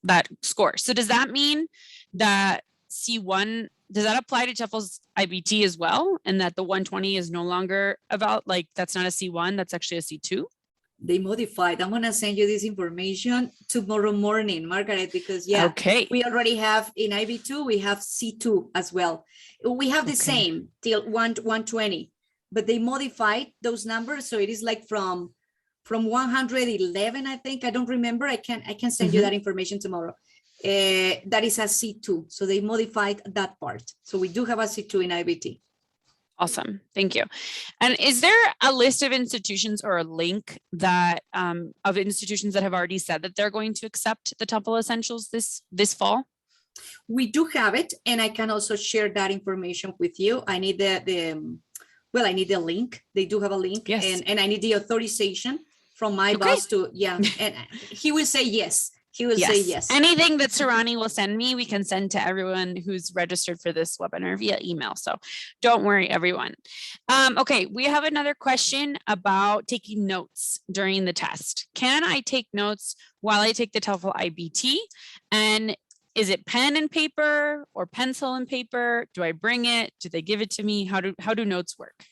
that score. So does that mean that C1, does that apply to TOEFL's IBT as well? And that the 120 is no longer about, like, that's not a C1, that's actually a C2? They modified. I'm going to send you this information tomorrow morning, Margaret, because okay, we already have in IB2, we have C2 as well. We have the same till 120, but they modified those numbers. So it is like from 111, I think. I don't remember. I can send you that information tomorrow. That is a C2. So they modified that part. So we do have a C2 in IBT. Awesome. Thank you. And is there a list of institutions or a link that of institutions that have already said that they're going to accept the TOEFL Essentials this fall? We do have it, and I can also share that information with you. I need I need the link. They do have a link, yes. and I need the authorization from my boss to, and he will say yes. He will say yes. Anything that Sorani will send me, we can send to everyone who's registered for this webinar via email. So don't worry, everyone. Okay, we have another question about taking notes during the test. Can I take notes while I take the TOEFL IBT? And is it pen and paper or pencil and paper? Do I bring it? Do they give it to me? How do notes work?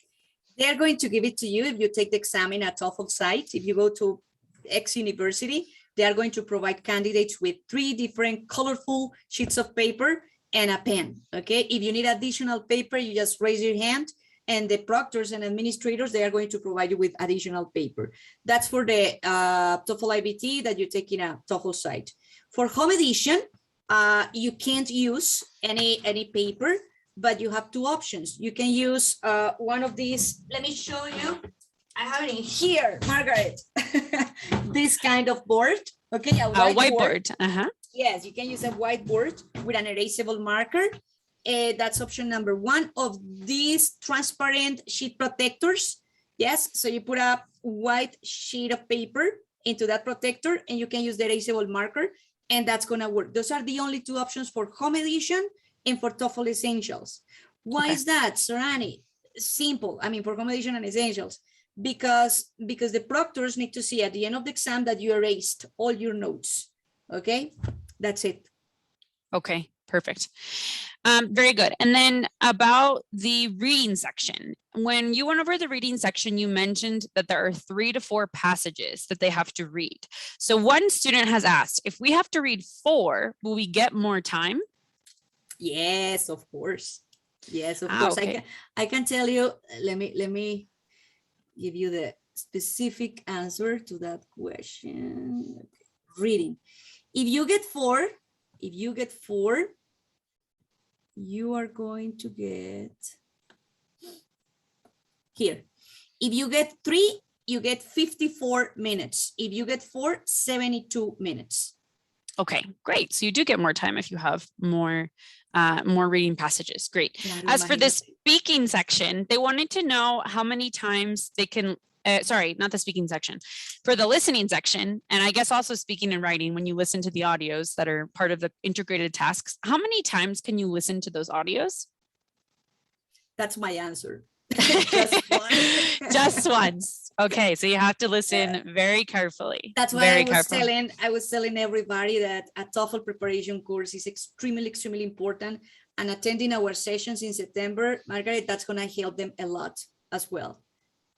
They're going to give it to you if you take the exam in a TOEFL site. If you go to X University, they are going to provide candidates with 3 different colorful sheets of paper and a pen, okay? If you need additional paper, you just raise your hand, and the proctors and administrators, they are going to provide you with additional paper. That's for the TOEFL IBT that you take in a TOEFL site. For home edition, you can't use any paper, but you have 2 options. You can use one of these. Let me show you. I have it in here, Margaret. This kind of board, okay? A whiteboard. Yes, you can use a whiteboard with an erasable marker. That's option number 1 of these transparent sheet protectors. Yes, so you put a white sheet of paper into that protector and you can use the erasable marker and that's gonna work. Those are the only two options for home edition and for TOEFL Essentials. Why is that, Sorani? Simple, I mean, for home edition and essentials, because the proctors need to see at the end of the exam that you erased all your notes, okay? That's it. Okay, perfect. Very good. And then about the reading section, when you went over the reading section, you mentioned that there are 3 to 4 passages that they have to read. So one student has asked, if we have to read 4, will we get more time? Yes, of course. Yes, of course. Okay. I can tell you, let me give you the specific answer to that question. Okay. Reading. If you get 4, you are going to get here. If you get 3, you get 54 minutes. If you get 4, 72 minutes. Okay, great. So you do get more time if you have more reading passages. Great. As for the speaking section, they wanted to know how many times they can, sorry, not the speaking section, for the listening section, and I guess also speaking and writing, when you listen to the audios that are part of the integrated tasks, how many times can you listen to those audios? That's my answer. Just once. Just once. Okay, so you have to listen very carefully. That's why I was telling everybody that a TOEFL preparation course is extremely important, and attending our sessions in September, Margaret, that's going to help them a lot as well.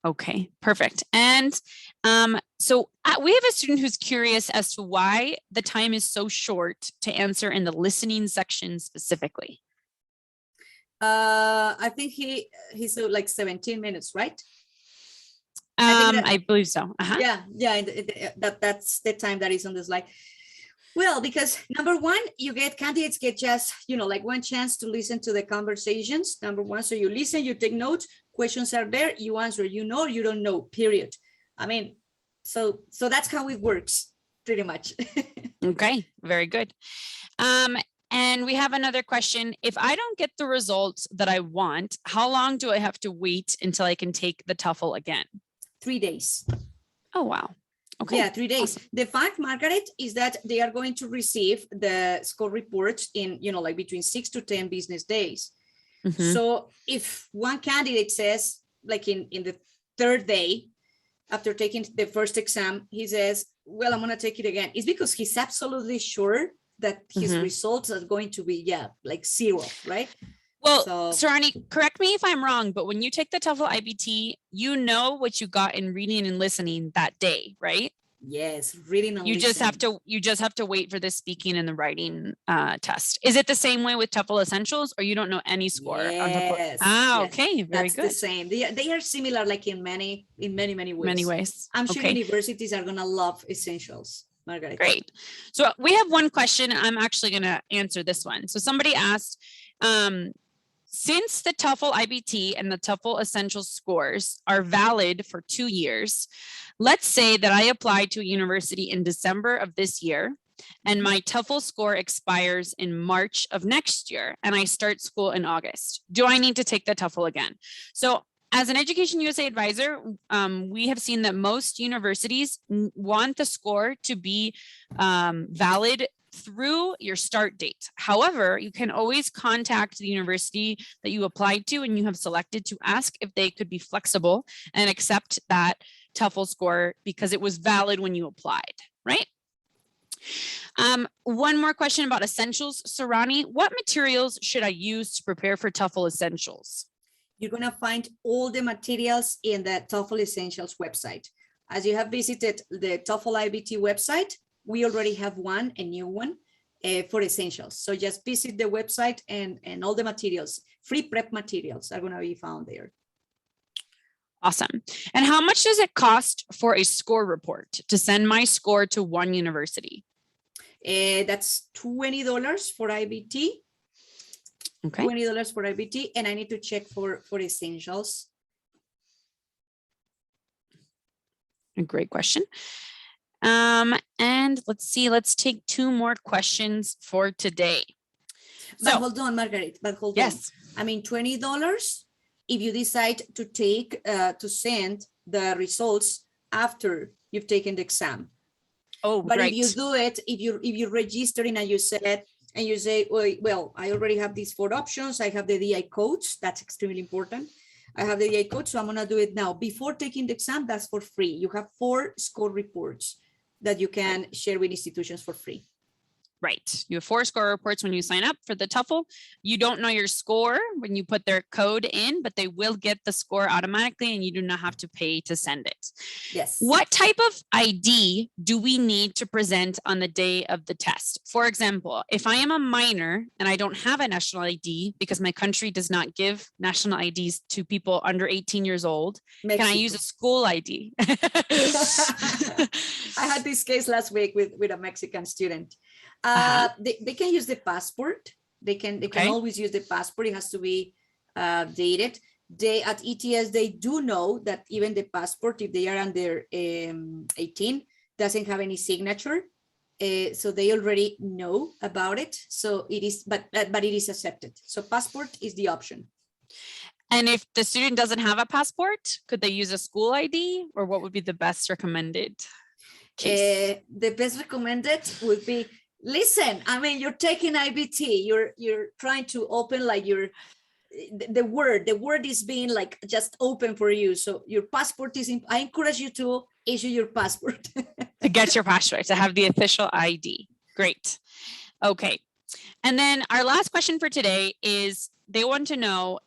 Okay, perfect. And so we have a student who's curious as to why the time is so short to answer in the listening section specifically. I think he's like 17 minutes, right? I believe so. Yeah, that's the time that is on the slide. Well, because number one, candidates get just, like one chance to listen to the conversations. Number one, so you listen, you take notes, questions are there, you answer, you know, you don't know, period. I mean, so that's how it works pretty much. Okay, very good. And we have another question. If I don't get the results that I want, how long do I have to wait until I can take the TOEFL again? 3 days. Oh, wow. Okay. Yeah, 3 days. Awesome. The fact, Margaret, is that they are going to receive the score reports in, like between 6 to 10 business days. Mm-hmm. So if one candidate says, like in the 3rd day, after taking the first exam, he says, well, I'm going to take it again. It's because he's absolutely sure that his results are going to be, like 0, right? Well, Sorani, correct me if I'm wrong, but when you take the TOEFL IBT, you know what you got in reading and listening that day, right? Yes, reading and listening. You just have to wait for the speaking and the writing test. Is it the same way with TOEFL Essentials, or you don't know any score? Yes. Okay, very That's good. The same. They are similar, like in many ways. Many ways. I'm sure universities are gonna love Essentials. Margaret. Great. So we have one question. I'm actually going to answer this one. So somebody asked, since the TOEFL IBT and the TOEFL Essentials scores are valid for 2 years, let's say that I applied to a university in December of this year, and my TOEFL score expires in March of next year, and I start school in August. Do I need to take the TOEFL again? So as an Education USA advisor, we have seen that most universities want the score to be valid through your start date. However, you can always contact the university that you applied to and you have selected to ask if they could be flexible and accept that TOEFL score because it was valid when you applied, right? One more question about Essentials. Sorani, what materials should I use to prepare for TOEFL Essentials? You're going to find all the materials in the TOEFL Essentials website. As you have visited the TOEFL IBT website, we already have a new one for Essentials. So just visit the website and all the materials, free prep materials are going to be found there. Awesome. And how much does it cost for a score report to send my score to one university? That's $20 for IBT. Okay. $20 for IBT, and I need to check for Essentials. A great question. And let's see, let's take 2 more questions for today. But hold on, Margaret, hold on. Yes. I mean, $20 if you decide to send the results after you've taken the exam. Oh, but right. if you do it, if you're registering and you say, well, I already have these 4 options. I have the DI codes. That's extremely important. I have the DI code, so I'm gonna do it now. Before taking the exam, that's for free. You have 4 score reports that you can share with institutions for free. Right. You have 4 score reports when you sign up for the TOEFL. You don't know your score when you put their code in, but they will get the score automatically and you do not have to pay to send it. Yes. What type of ID do we need to present on the day of the test? For example, if I am a minor and I don't have a national ID because my country does not give national IDs to people under 18 years old, Mexico. Can I use a school ID? I had this case last week with a Mexican student. They can use the passport. They can always use the passport. It has to be dated. They at ETS, they do know that even the passport, if they are under 18, doesn't have any signature. So they already know about it. So it is, but it is accepted. So passport is the option. And if the student doesn't have a passport, could they use a school ID, or what would be the best recommended case? The best recommended would be, listen, I mean, you're taking IBT, you're trying to open like the word is being like just open for you. So your passport is, I encourage you to issue your passport. To get your passport, to have the official ID. Great. Okay. And then our last question for today is, they want to know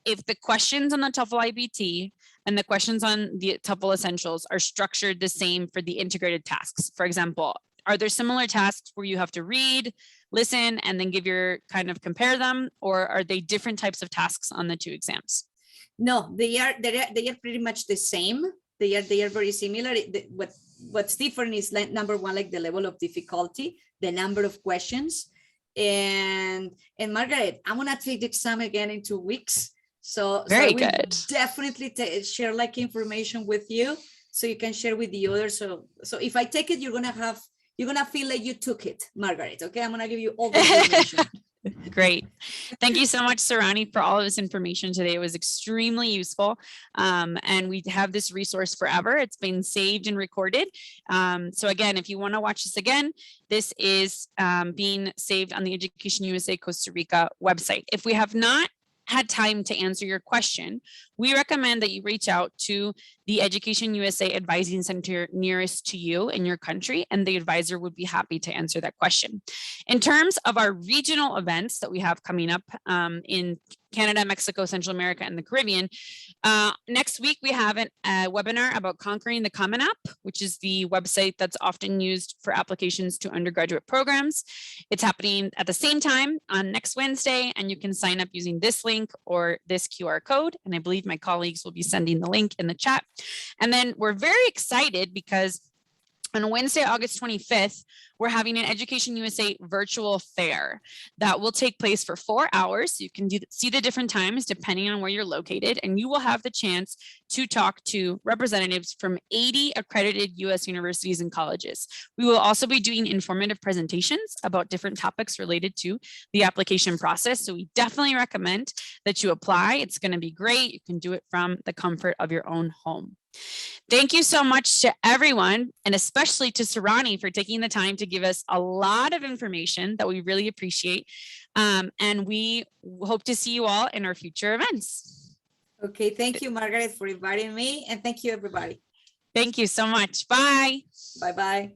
if the questions on the TOEFL IBT and the questions on the TOEFL Essentials are structured the same for the integrated tasks. For example, are there similar tasks where you have to read, listen, and then give your kind of compare them, or are they different types of tasks on the 2 exams? No, they are pretty much the same. They are very similar. What's different is like, number one, like the level of difficulty, the number of questions. And Margaret, I'm gonna take the exam again in 2 weeks. So very I will good. Definitely share like information with you so you can share with the others. So if I take it, you're gonna feel like you took it, Margaret. Okay, I'm gonna give you all the information. Great. Thank you so much, Sorani, for all of this information today. It was extremely useful. And we have this resource forever. It's been saved and recorded. So again, if you want to watch this again, this is being saved on the Education USA Costa Rica website. If we have not had time to answer your question, we recommend that you reach out to the Education USA Advising Center nearest to you in your country, and the advisor would be happy to answer that question. In terms of our regional events that we have coming up in Canada, Mexico, Central America, and the Caribbean, next week we have a webinar about Conquering the Common App, which is the website that's often used for applications to undergraduate programs. It's happening at the same time on next Wednesday, and you can sign up using this link or this QR code, and I believe my colleagues will be sending the link in the chat. And then we're very excited because on Wednesday, August 25th, we're having an Education USA virtual fair that will take place for 4 hours. You can see the different times depending on where you're located, and you will have the chance to talk to representatives from 80 accredited US universities and colleges. We will also be doing informative presentations about different topics related to the application process. So we definitely recommend that you apply. It's going to be great. You can do it from the comfort of your own home. Thank you so much to everyone, and especially to Sorani for taking the time to give us a lot of information that we really appreciate. And we hope to see you all in our future events. Okay, thank you, Margaret, for inviting me, and thank you, everybody. Thank you so much. Bye. Bye-bye.